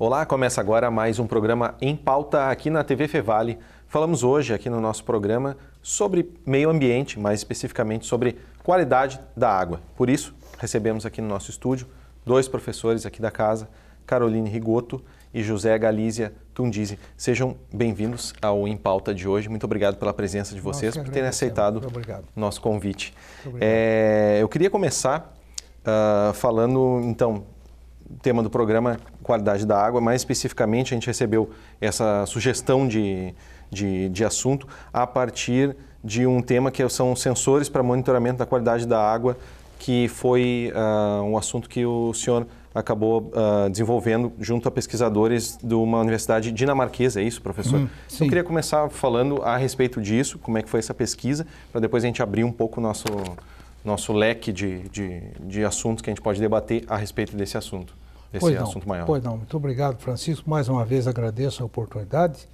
Olá, começa agora mais um programa Em Pauta aqui na TV Fevale. Falamos hoje aqui no nosso programa sobre meio ambiente, mais especificamente sobre qualidade da água. Por isso, recebemos aqui no nosso estúdio dois professores aqui da casa, Caroline Rigoto e José Galizia Tundizi. Sejam bem-vindos ao Em Pauta de hoje. Muito obrigado pela presença de vocês, por terem aceitado o nosso convite. Eu queria começar falando, então, o tema do programa, qualidade da água. Mais especificamente, a gente recebeu essa sugestão de assunto a partir de um tema que são sensores para monitoramento da qualidade da água, que foi um assunto que o senhor acabou desenvolvendo junto a pesquisadores de uma universidade dinamarquesa, é isso, professor? Então, eu queria começar falando a respeito disso, como é que foi essa pesquisa, para depois a gente abrir um pouco o nosso leque de assuntos que a gente pode debater a respeito desse assunto, assunto maior. Pois não, muito obrigado, Francisco. Mais uma vez agradeço a oportunidade.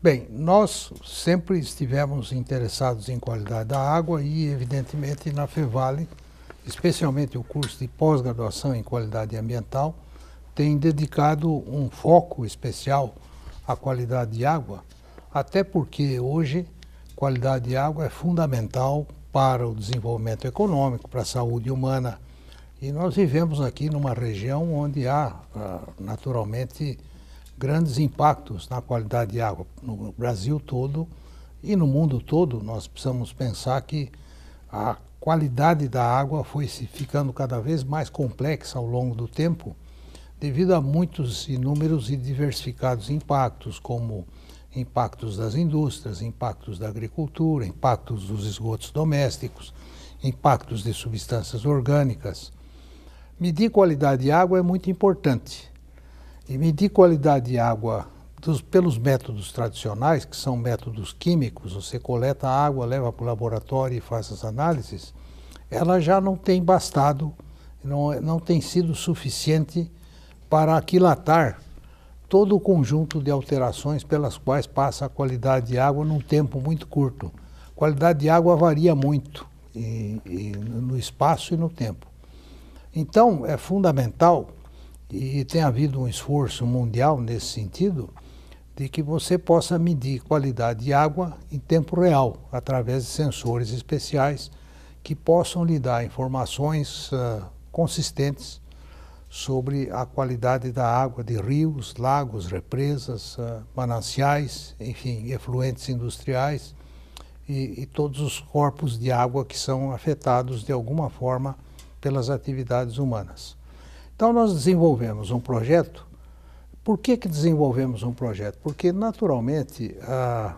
Bem, nós sempre estivemos interessados em qualidade da água e, evidentemente, na Fevale, especialmente o curso de pós-graduação em qualidade ambiental, tem dedicado um foco especial à qualidade de água, até porque hoje qualidade de água é fundamental para o desenvolvimento econômico, para a saúde humana. E nós vivemos aqui numa região onde há, naturalmente, grandes impactos na qualidade de água. No Brasil todo e no mundo todo, nós precisamos pensar que a qualidade da água foi ficando cada vez mais complexa ao longo do tempo, devido a muitos, inúmeros e diversificados impactos, como impactos das indústrias, impactos da agricultura, impactos dos esgotos domésticos, impactos de substâncias orgânicas. Medir qualidade de água é muito importante. E medir qualidade de água pelos métodos tradicionais, que são métodos químicos, você coleta a água, leva para o laboratório e faz as análises, ela já não tem bastado, não tem sido suficiente para aquilatar todo o conjunto de alterações pelas quais passa a qualidade de água num tempo muito curto. A qualidade de água varia muito no espaço e no tempo. Então, é fundamental, e tem havido um esforço mundial nesse sentido, de que você possa medir qualidade de água em tempo real, através de sensores especiais que possam lhe dar informações consistentes sobre a qualidade da água de rios, lagos, represas, mananciais, enfim, efluentes industriais e todos os corpos de água que são afetados de alguma forma pelas atividades humanas. Então nós desenvolvemos um projeto. Por que desenvolvemos um projeto? Porque naturalmente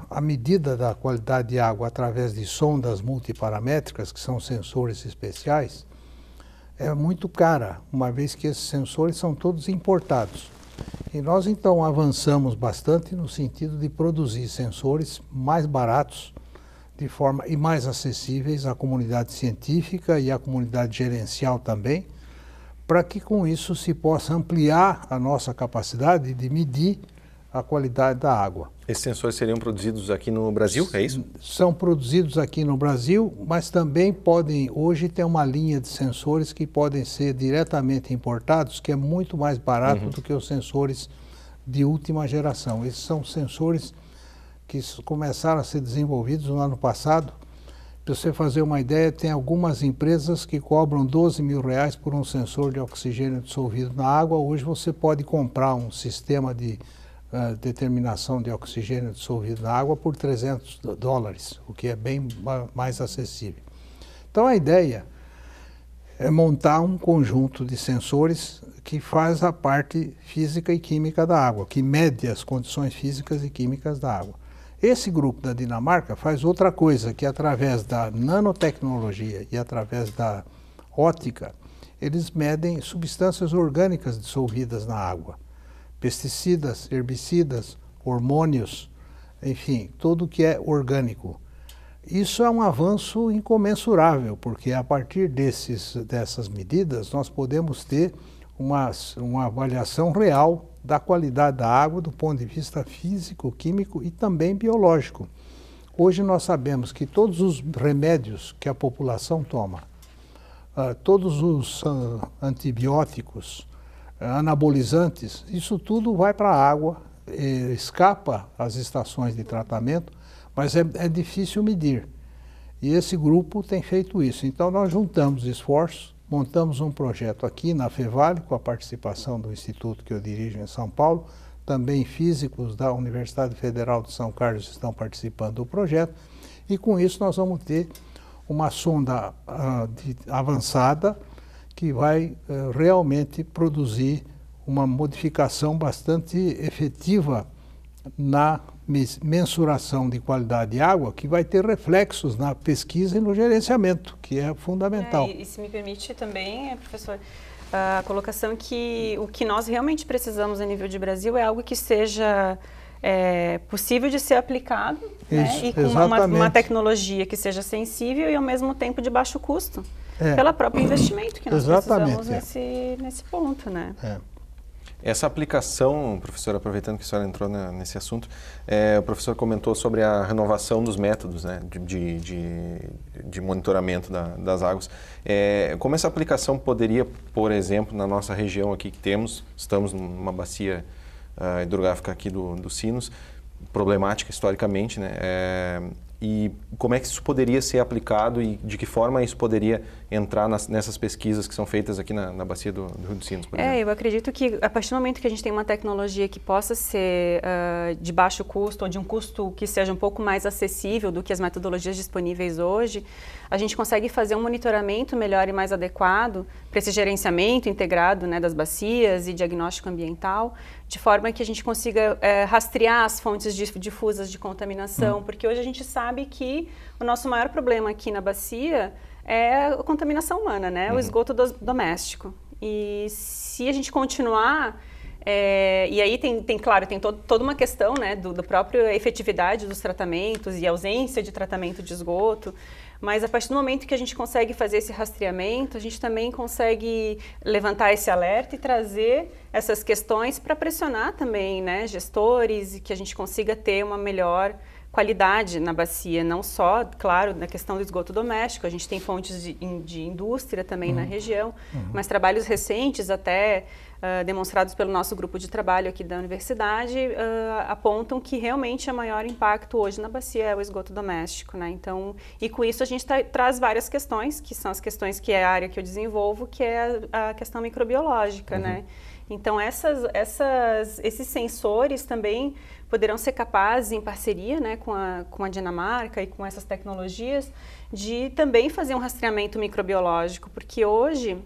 a medida da qualidade de água através de sondas multiparamétricas, que são sensores especiais, é muito cara, uma vez que esses sensores são todos importados. E nós então avançamos bastante no sentido de produzir sensores mais baratos e mais acessíveis à comunidade científica e à comunidade gerencial também, para que com isso se possa ampliar a nossa capacidade de medir a qualidade da água. Esses sensores seriam produzidos aqui no Brasil, é isso? São produzidos aqui no Brasil, mas também hoje tem uma linha de sensores que podem ser diretamente importados, que é muito mais barato do que os sensores de última geração. Esses são sensores que começaram a ser desenvolvidos no ano passado. Para você fazer uma ideia, tem algumas empresas que cobram R$12.000 por um sensor de oxigênio dissolvido na água. Hoje você pode comprar um sistema de determinação de oxigênio dissolvido na água por $300, o que é bem mais acessível. Então a ideia é montar um conjunto de sensores que faz a parte física e química da água, que mede as condições físicas e químicas da água. Esse grupo da Dinamarca faz outra coisa, que através da nanotecnologia e através da óptica, eles medem substâncias orgânicas dissolvidas na água. Pesticidas, herbicidas, hormônios, enfim, tudo que é orgânico. Isso é um avanço incomensurável, porque a partir dessas medidas nós podemos ter uma avaliação real da qualidade da água do ponto de vista físico, químico e também biológico. Hoje nós sabemos que todos os remédios que a população toma, todos os antibióticos, anabolizantes, isso tudo vai para a água, escapa às estações de tratamento, mas é difícil medir. E esse grupo tem feito isso. Então nós juntamos esforços, montamos um projeto aqui na FEVALI, com a participação do instituto que eu dirijo em São Paulo, também físicos da Universidade Federal de São Carlos estão participando do projeto, e com isso nós vamos ter uma sonda avançada que vai realmente produzir uma modificação bastante efetiva na mensuração de qualidade de água, que vai ter reflexos na pesquisa e no gerenciamento, que é fundamental. E se me permite também, professor, a colocação que o que nós realmente precisamos a nível de Brasil é algo que seja possível de ser aplicado, né? E com uma tecnologia que seja sensível e ao mesmo tempo de baixo custo, pelo próprio investimento que nós precisamos nesse ponto, né? Essa aplicação, professor, aproveitando que a senhora entrou nesse assunto, o professor comentou sobre a renovação dos métodos, né, de monitoramento das águas. Como essa aplicação poderia, por exemplo, na nossa região aqui que estamos numa bacia hidrográfica aqui dos Sinos, problemática historicamente, né? E como é que isso poderia ser aplicado e de que forma isso poderia entrar nessas pesquisas que são feitas aqui na bacia do Rio dos Sinos, por exemplo? Eu acredito que a partir do momento que a gente tem uma tecnologia que possa ser de baixo custo ou de um custo que seja um pouco mais acessível do que as metodologias disponíveis hoje, a gente consegue fazer um monitoramento melhor e mais adequado para esse gerenciamento integrado, né, das bacias e diagnóstico ambiental, de forma que a gente consiga rastrear as fontes difusas de contaminação, porque hoje a gente sabe que o nosso maior problema aqui na bacia é a contaminação humana, né, o esgoto doméstico. E se a gente continuar, e aí claro, tem toda uma questão, né, do próprio efetividade dos tratamentos e ausência de tratamento de esgoto, mas a partir do momento que a gente consegue fazer esse rastreamento, a gente também consegue levantar esse alerta e trazer essas questões para pressionar também, né, gestores, e que a gente consiga ter uma melhor qualidade na bacia, não só, claro, na questão do esgoto doméstico, a gente tem fontes de indústria também na região, mas trabalhos recentes até demonstrados pelo nosso grupo de trabalho aqui da universidade apontam que realmente o maior impacto hoje na bacia é o esgoto doméstico, né? Então, e com isso a gente traz várias questões, que são as questões que é a área que eu desenvolvo, que é a questão microbiológica, né? Então, esses sensores também poderão ser capazes, em parceria, né, com a Dinamarca e com essas tecnologias, de também fazer um rastreamento microbiológico, porque hoje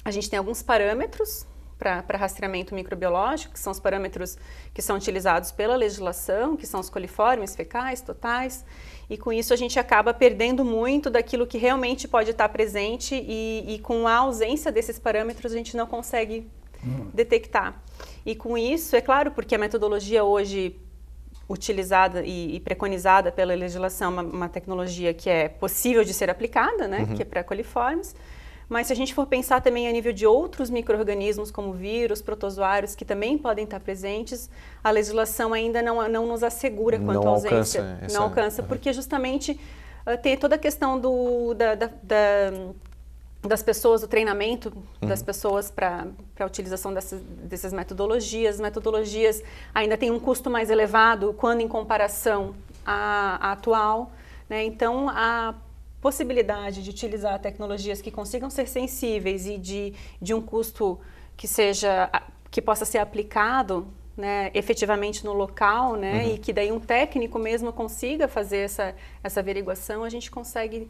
a gente tem alguns parâmetros para rastreamento microbiológico, que são os parâmetros que são utilizados pela legislação, que são os coliformes, fecais, totais, e com isso a gente acaba perdendo muito daquilo que realmente pode estar presente e com a ausência desses parâmetros a gente não consegue detectar. E com isso, é claro, porque a metodologia hoje utilizada e preconizada pela legislação é uma tecnologia que é possível de ser aplicada, né, que é para coliformes, mas se a gente for pensar também a nível de outros micro-organismos como vírus, protozoários, que também podem estar presentes, a legislação ainda não nos assegura quanto à ausência. Não alcança, porque justamente tem toda a questão das pessoas, do treinamento das pessoas para a utilização dessas metodologias. As metodologias ainda têm um custo mais elevado quando em comparação à atual, né? Então, a possibilidade de utilizar tecnologias que consigam ser sensíveis e de um custo que possa ser aplicado, né, efetivamente no local, né, e que daí um técnico mesmo consiga fazer essa averiguação, a gente consegue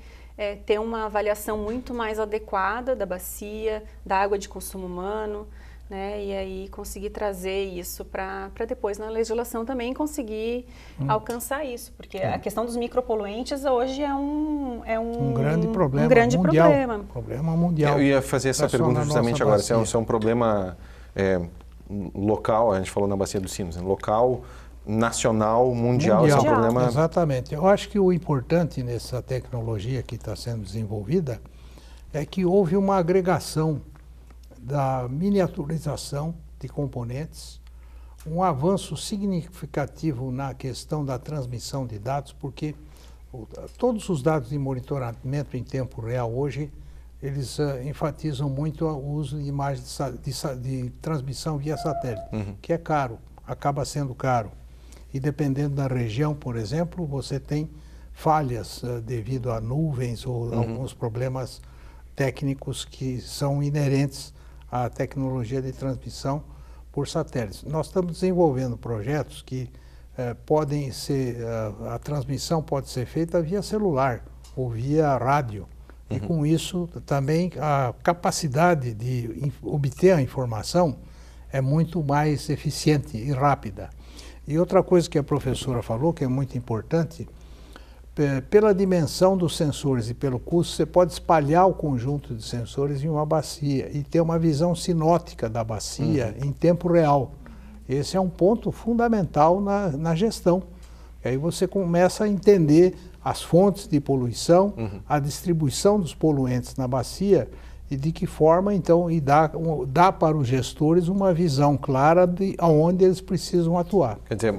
ter uma avaliação muito mais adequada da bacia, da água de consumo humano, né, e aí conseguir trazer isso para depois na legislação também conseguir alcançar isso, porque a questão dos micropoluentes hoje é um grande problema, problema mundial. Eu ia fazer essa pergunta justamente agora, se é um problema local, a gente falou na bacia dos Sinos, local, nacional, mundial. Esse é um problema... Exatamente. Eu acho que o importante nessa tecnologia que está sendo desenvolvida é que houve uma agregação da miniaturização de componentes, um avanço significativo na questão da transmissão de dados, porque todos os dados de monitoramento em tempo real hoje, eles enfatizam muito o uso de imagens de transmissão via satélite, que é caro, acaba sendo caro. E dependendo da região, por exemplo, você tem falhas devido a nuvens ou alguns problemas técnicos que são inerentes à tecnologia de transmissão por satélites. Nós estamos desenvolvendo projetos que podem ser, a transmissão pode ser feita via celular ou via rádio. E com isso também a capacidade de obter a informação é muito mais eficiente e rápida. E outra coisa que a professora falou, que é muito importante, pela dimensão dos sensores e pelo custo, você pode espalhar o conjunto de sensores em uma bacia e ter uma visão sinótica da bacia em tempo real. Esse é um ponto fundamental na gestão. E aí você começa a entender as fontes de poluição, a distribuição dos poluentes na bacia e de que forma, então, dá para os gestores uma visão clara de aonde eles precisam atuar. Quer dizer,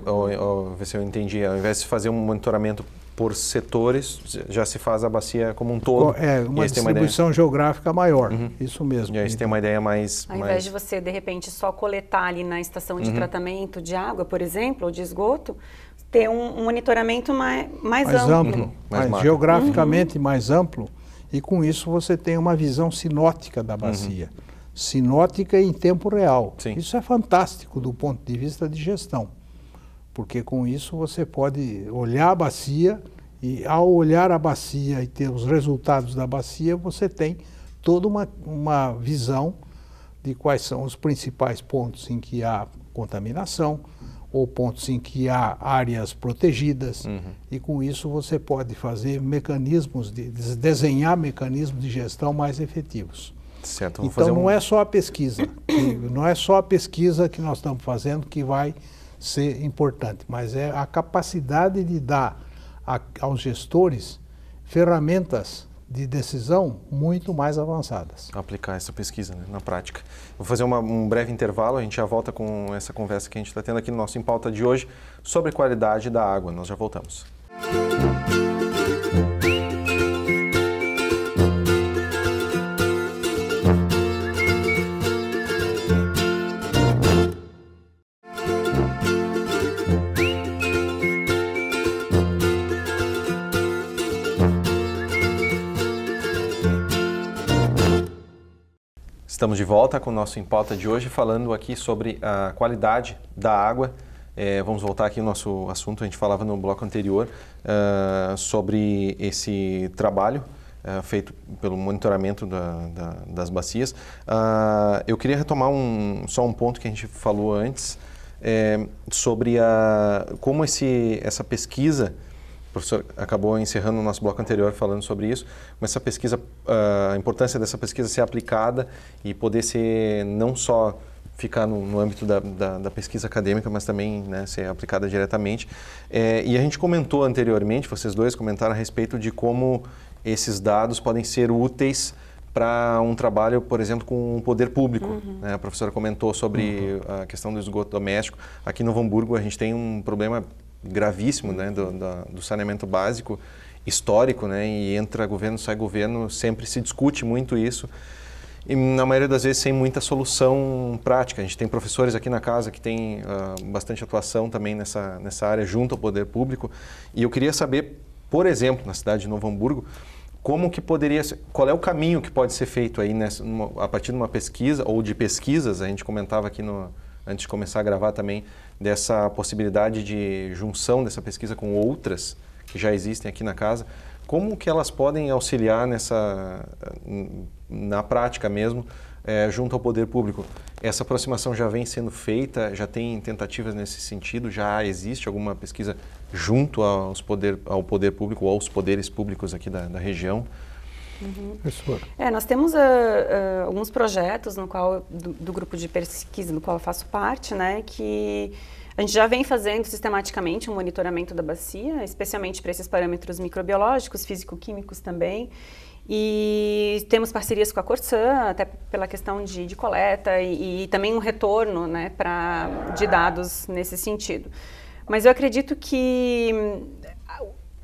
ver se eu entendi, ao invés de fazer um monitoramento por setores, já se faz a bacia como um todo. É, uma distribuição geográfica maior, isso mesmo. E aí você tem uma ideia mais... Ao invés de você, de repente, só coletar ali na estação de tratamento de água, por exemplo, ou de esgoto, ter um monitoramento mais amplo. Mais geograficamente mais amplo, e com isso você tem uma visão sinótica da bacia. Sinótica em tempo real. Sim. Isso é fantástico do ponto de vista de gestão, porque com isso você pode olhar a bacia e ao olhar a bacia e ter os resultados da bacia, você tem toda uma visão de quais são os principais pontos em que há contaminação, ou pontos em que há áreas protegidas, e com isso você pode fazer mecanismos, desenhar mecanismos de gestão mais efetivos. Certo, então não é só a pesquisa, não é só a pesquisa que nós estamos fazendo que vai ser importante, mas é a capacidade de dar aos gestores ferramentas de decisão muito mais avançadas. Aplicar essa pesquisa, né, na prática. Vou fazer um breve intervalo, a gente já volta com essa conversa que a gente está tendo aqui no nosso Em Pauta de hoje sobre qualidade da água. Nós já voltamos. Estamos de volta com o nosso Em Pauta de hoje, falando aqui sobre a qualidade da água. Vamos voltar aqui ao nosso assunto, a gente falava no bloco anterior sobre esse trabalho feito pelo monitoramento das bacias. Eu queria retomar só um ponto que a gente falou antes, sobre como essa pesquisa, o professor acabou encerrando o nosso bloco anterior falando sobre isso, mas essa pesquisa, a importância dessa pesquisa ser aplicada e poder ser não só ficar no âmbito da pesquisa acadêmica, mas também, né, ser aplicada diretamente. E a gente comentou anteriormente, vocês dois comentaram a respeito de como esses dados podem ser úteis para um trabalho, por exemplo, com o poder público. Né? A professora comentou sobre a questão do esgoto doméstico. Aqui no Novo Hamburgo a gente tem um problema gravíssimo, né, do saneamento básico histórico, né, e entra governo, sai governo, sempre se discute muito isso e na maioria das vezes sem muita solução prática. A gente tem professores aqui na casa que têm bastante atuação também nessa área junto ao poder público, e eu queria saber, por exemplo, na cidade de Novo Hamburgo, como que poderia ser, qual é o caminho que pode ser feito aí a partir de uma pesquisa ou de pesquisas. A gente comentava aqui antes de começar a gravar também, dessa possibilidade de junção dessa pesquisa com outras que já existem aqui na casa. Como que elas podem auxiliar na prática mesmo, junto ao poder público? Essa aproximação já vem sendo feita, já tem tentativas nesse sentido, já existe alguma pesquisa junto ao poder público ou aos poderes públicos aqui da região? Nós temos alguns projetos do grupo de pesquisa no qual eu faço parte, né, que a gente já vem fazendo sistematicamente um monitoramento da bacia, especialmente para esses parâmetros microbiológicos, físico-químicos também. E temos parcerias com a Corsã, até pela questão de coleta e também um retorno, né, de dados nesse sentido. Mas eu acredito que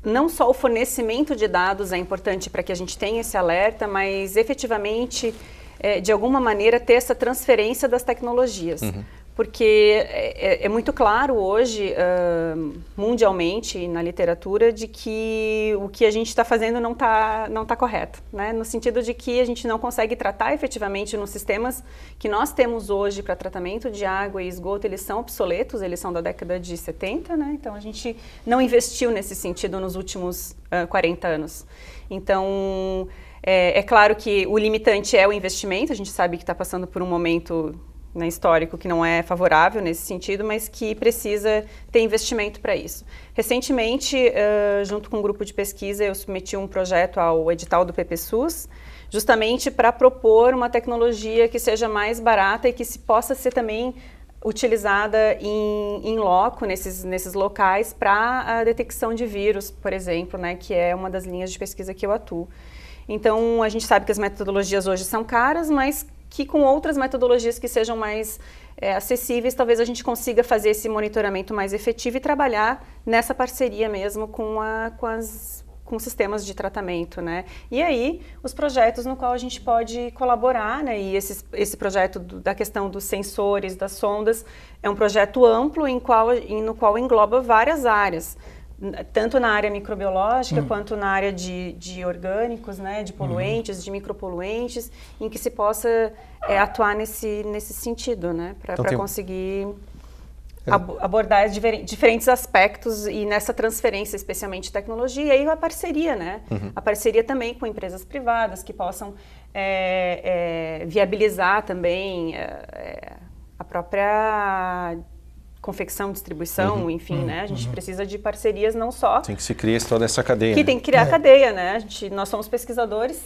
não só o fornecimento de dados é importante para que a gente tenha esse alerta, mas efetivamente, de alguma maneira, ter essa transferência das tecnologias. Porque é muito claro hoje, mundialmente, na literatura, de que o que a gente está fazendo não tá correto, né? No sentido de que a gente não consegue tratar efetivamente nos sistemas que nós temos hoje para tratamento de água e esgoto, eles são obsoletos, eles são da década de 70, né? Então a gente não investiu nesse sentido nos últimos 40 anos. Então, é claro que o limitante é o investimento, a gente sabe que está passando por um momento histórico que não é favorável nesse sentido, mas que precisa ter investimento para isso. Recentemente, junto com um grupo de pesquisa, eu submeti um projeto ao edital do PPSUS, justamente para propor uma tecnologia que seja mais barata e que se possa ser também utilizada em loco, nesses locais, para a detecção de vírus, por exemplo, né, que é uma das linhas de pesquisa que eu atuo. Então, a gente sabe que as metodologias hoje são caras, mas que com outras metodologias que sejam mais acessíveis, talvez a gente consiga fazer esse monitoramento mais efetivo e trabalhar nessa parceria mesmo com sistemas de tratamento, né? E aí, os projetos no qual a gente pode colaborar, né? E esse projeto da questão dos sensores, das sondas, é um projeto amplo no qual engloba várias áreas, tanto na área microbiológica quanto na área de orgânicos, né, de poluentes, de micropoluentes, em que se possa atuar nesse sentido, né, para conseguir abordar diferentes aspectos e nessa transferência, especialmente de tecnologia, e aí a parceria, né, a parceria também com empresas privadas que possam viabilizar também a própria confecção, distribuição, enfim, né? A gente precisa de parcerias não só... Tem que se criar toda essa cadeia. Que tem que criar a cadeia, né? Nós somos pesquisadores.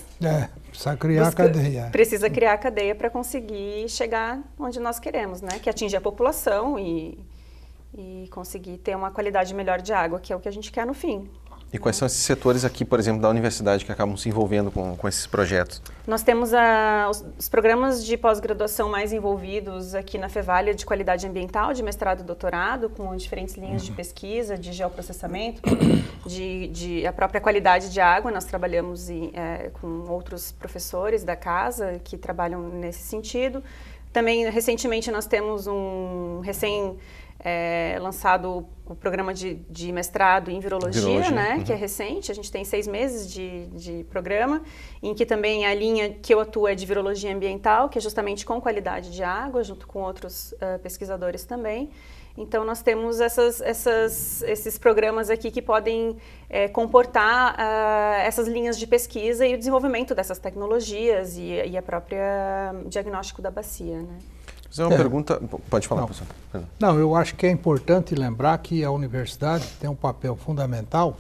Precisa criar a cadeia. Precisa criar a cadeia para conseguir chegar onde nós queremos, né? Que atingir a população e conseguir ter uma qualidade melhor de água, que é o que a gente quer no fim. E quais são esses setores aqui, por exemplo, da universidade que acabam se envolvendo com esses projetos? Nós temos os programas de pós-graduação mais envolvidos aqui na Fevale de qualidade ambiental, de mestrado e doutorado, com diferentes linhas de pesquisa, de geoprocessamento, de a própria qualidade de água. Nós trabalhamos com outros professores da casa que trabalham nesse sentido. Também, recentemente, nós temos um lançado o programa de mestrado em virologia, né, que é recente, a gente tem 6 meses de programa, em que também a linha que eu atuo é de virologia ambiental, que é justamente com qualidade de água, junto com outros pesquisadores também. Então, nós temos esses programas aqui que podem comportar essas linhas de pesquisa e o desenvolvimento dessas tecnologias e a própria diagnóstico da bacia, né. Fazer uma pergunta... Pode falar, professor. Não, eu acho que é importante lembrar que a universidade tem um papel fundamental,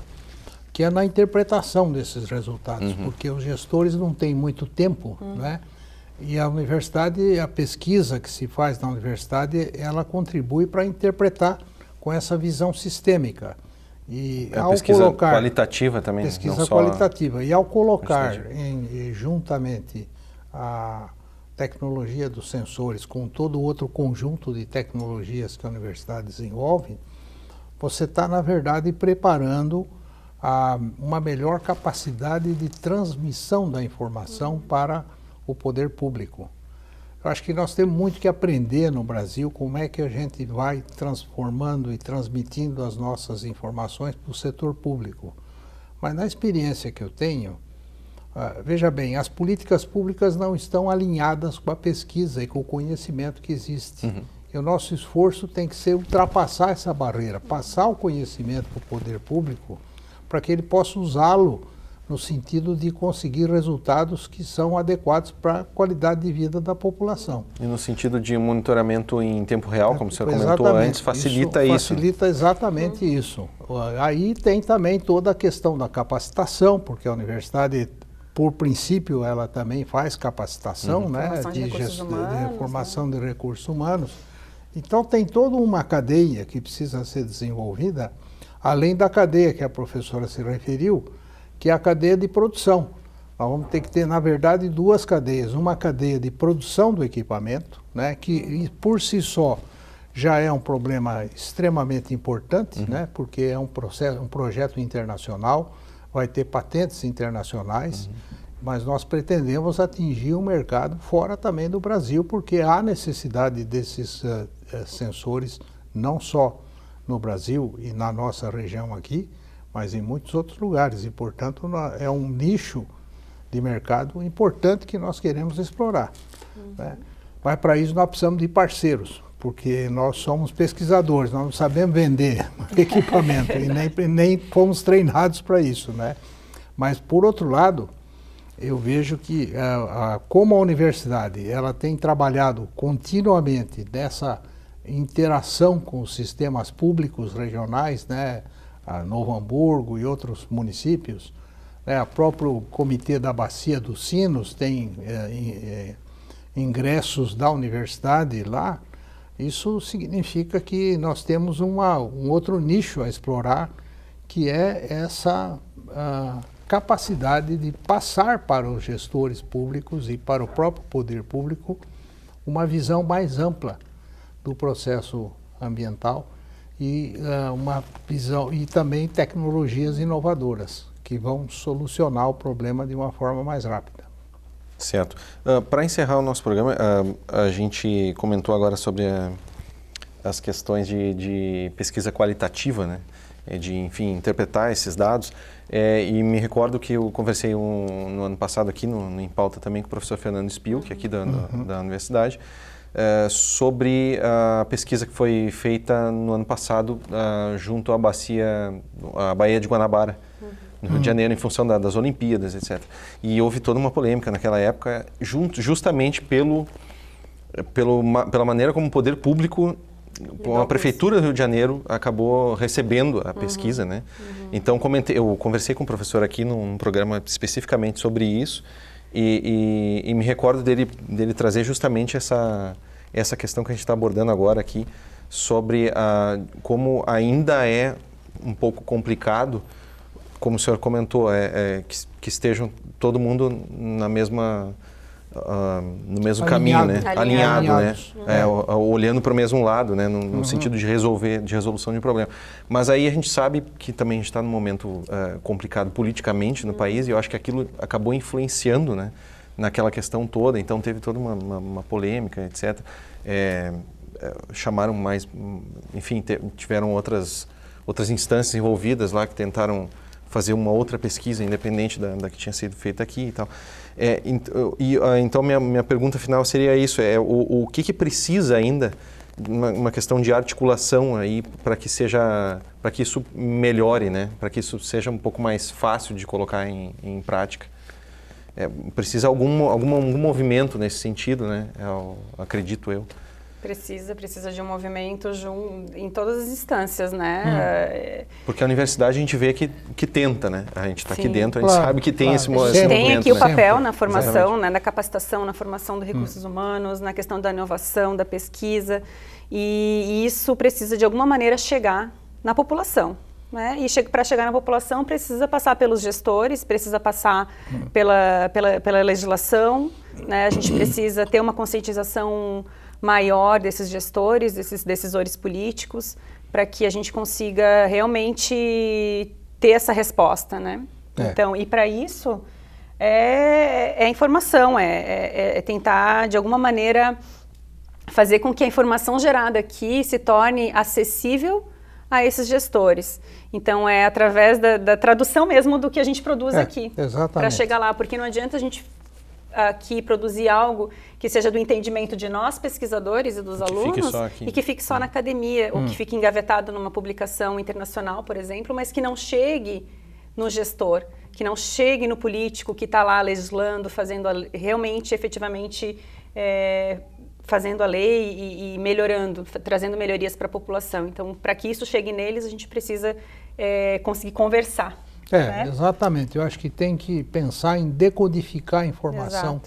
que é na interpretação desses resultados, porque os gestores não têm muito tempo, né? E a universidade, a pesquisa que se faz na universidade, ela contribui para interpretar com essa visão sistêmica. E ao pesquisa qualitativa também, pesquisa não só qualitativa. E ao colocar juntamente a tecnologia dos sensores com todo o outro conjunto de tecnologias que a universidade desenvolve, você está, na verdade, preparando uma melhor capacidade de transmissão da informação para o poder público. Eu acho que nós temos muito que aprender no Brasil como é que a gente vai transformando e transmitindo as nossas informações para o setor público. Mas na experiência que eu tenho, veja bem, as políticas públicas não estão alinhadas com a pesquisa e com o conhecimento que existe. E o nosso esforço tem que ser ultrapassar essa barreira, passar o conhecimento para o poder público, para que ele possa usá-lo no sentido de conseguir resultados que são adequados para a qualidade de vida da população. E no sentido de monitoramento em tempo real, como o senhor comentou antes, facilita isso. Facilita exatamente isso. Aí tem também toda a questão da capacitação, porque a universidade, por princípio, ela também faz capacitação, né, de formação de recursos humanos. Então tem toda uma cadeia que precisa ser desenvolvida, além da cadeia que a professora se referiu, que é a cadeia de produção. Nós vamos ter que ter, na verdade, 2 cadeias. Uma cadeia de produção do equipamento, né, que por si só já é um problema extremamente importante, né? Porque é um projeto internacional, vai ter patentes internacionais, mas nós pretendemos atingir o mercado fora também do Brasil, porque há necessidade desses sensores, não só no Brasil e na nossa região aqui, mas em muitos outros lugares, e portanto é um nicho de mercado importante que nós queremos explorar, né? Mas para isso nós precisamos de parceiros, porque nós somos pesquisadores, nós não sabemos vender equipamento e nem fomos treinados para isso, né? Mas, por outro lado, eu vejo que como a universidade ela tem trabalhado continuamente nessa interação com os sistemas públicos regionais, né? A Novo Hamburgo e outros municípios, né? O próprio Comitê da Bacia dos Sinos tem ingressos da universidade lá. Isso significa que nós temos um outro nicho a explorar, que é essa capacidade de passar para os gestores públicos e para o próprio poder público uma visão mais ampla do processo ambiental e uma visão e também tecnologias inovadoras que vão solucionar o problema de uma forma mais rápida. Certo. Para encerrar o nosso programa, a gente comentou agora sobre as questões de pesquisa qualitativa, né? De, enfim, interpretar esses dados. E me recordo que eu conversei no ano passado aqui no Em Pauta também com o professor Fernando Spilk, aqui da universidade, sobre a pesquisa que foi feita no ano passado junto à Baía de Guanabara, no Rio de Janeiro, em função das Olimpíadas, etc. E houve toda uma polêmica naquela época, justamente pela maneira como o poder público, a Prefeitura do Rio de Janeiro acabou recebendo a pesquisa, né? Então, eu conversei com o professor aqui num programa especificamente sobre isso e me recordo dele trazer justamente essa questão que a gente está abordando agora aqui, sobre como ainda é um pouco complicado, como o senhor comentou, que estejam todo mundo no mesmo caminho, né? Alinhado, né? Olhando para o mesmo lado, né? No sentido de resolução de problema. Mas aí a gente sabe que também a gente está num momento complicado politicamente no país, e eu acho que aquilo acabou influenciando, né? Naquela questão toda. Então teve toda uma polêmica, etc. Chamaram mais, enfim, tiveram outras instâncias envolvidas lá que tentaram fazer uma outra pesquisa independente da que tinha sido feita aqui e tal. Então minha pergunta final seria isso, o que precisa ainda, uma questão de articulação aí para que isso melhore, né? Para que isso seja um pouco mais fácil de colocar em prática. Precisa algum movimento nesse sentido, né? Acredito eu. Precisa de um movimento em todas as instâncias, né? Porque a universidade a gente vê que tenta, né? A gente está aqui dentro, a gente sabe que tem esse movimento. A gente tem aqui o papel na formação, né? Na capacitação, na formação dos recursos humanos, na questão da inovação, da pesquisa, e isso precisa de alguma maneira chegar na população, né? E para chegar na população precisa passar pelos gestores, precisa passar pela legislação, né? A gente precisa ter uma conscientização maior desses gestores, desses decisores políticos, para que a gente consiga realmente ter essa resposta, né? Então, e para isso é informação, é tentar de alguma maneira fazer com que a informação gerada aqui se torne acessível a esses gestores. Então, é através da tradução mesmo do que a gente produz aqui, para chegar lá, porque não adianta a gente aqui produzir algo que seja do entendimento de nós, pesquisadores e dos alunos, e que fique só na academia, ou que fique engavetado numa publicação internacional, por exemplo, mas que não chegue no gestor, que não chegue no político que está lá legislando, fazendo realmente, efetivamente, fazendo a lei e melhorando, trazendo melhorias para a população. Então, para que isso chegue neles, a gente precisa conseguir conversar. Né? Exatamente. Eu acho que tem que pensar em decodificar a informação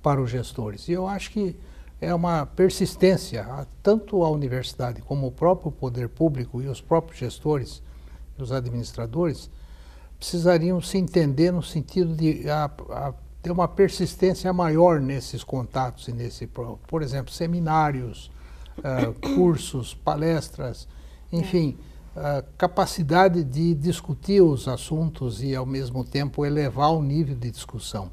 para os gestores. E eu acho que é uma persistência, tanto a universidade como o próprio poder público e os próprios gestores, os administradores, precisariam se entender no sentido de ter uma persistência maior nesses contatos e por exemplo, seminários, cursos, palestras, enfim, capacidade de discutir os assuntos e, ao mesmo tempo, elevar o nível de discussão,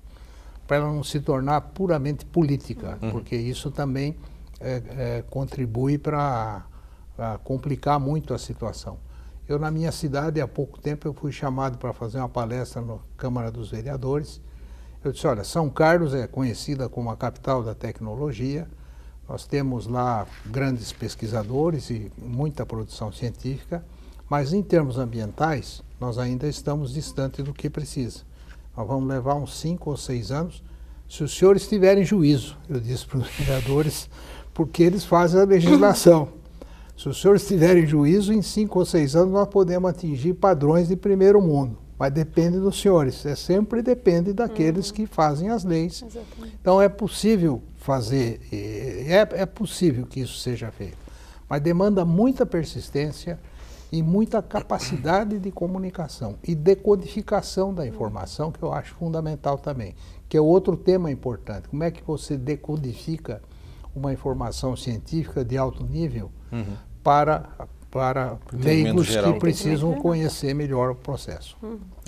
para ela não se tornar puramente política, porque isso também contribui para complicar muito a situação. Eu, na minha cidade, há pouco tempo, eu fui chamado para fazer uma palestra na Câmara dos Vereadores. Eu disse, olha, São Carlos é conhecida como a capital da tecnologia, nós temos lá grandes pesquisadores e muita produção científica, mas em termos ambientais, nós ainda estamos distante do que precisa. Nós vamos levar uns 5 ou 6 anos, se os senhores tiverem juízo, eu disse para os vereadores, porque eles fazem a legislação. Se os senhores tiverem juízo, em 5 ou 6 anos nós podemos atingir padrões de primeiro mundo. Mas depende dos senhores, sempre depende daqueles que fazem as leis. Exatamente. Então é possível fazer, é possível que isso seja feito, mas demanda muita persistência e muita capacidade de comunicação e decodificação da informação, que eu acho fundamental também, que é outro tema importante. Como é que você decodifica uma informação científica de alto nível para leigos que precisam conhecer melhor o processo.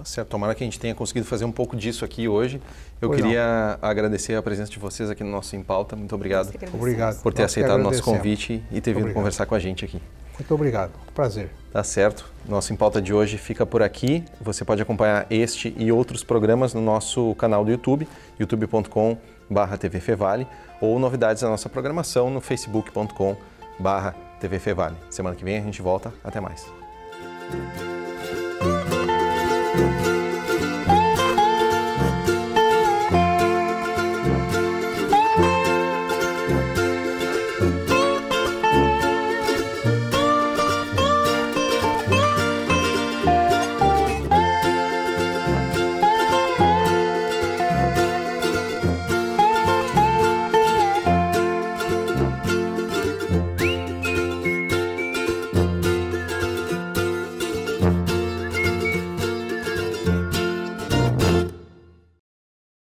Certo, tomara que a gente tenha conseguido fazer um pouco disso aqui hoje. Eu queria agradecer a presença de vocês aqui no nosso Em Pauta. Muito obrigado. Obrigado por ter aceitado o nosso convite e ter vindo conversar com a gente aqui. Muito obrigado, prazer. Tá certo. Nosso Em Pauta de hoje fica por aqui. Você pode acompanhar este e outros programas no nosso canal do YouTube, youtube.com/tvfevale, ou novidades da nossa programação no facebook.com/tvfevale. Semana que vem a gente volta. Até mais.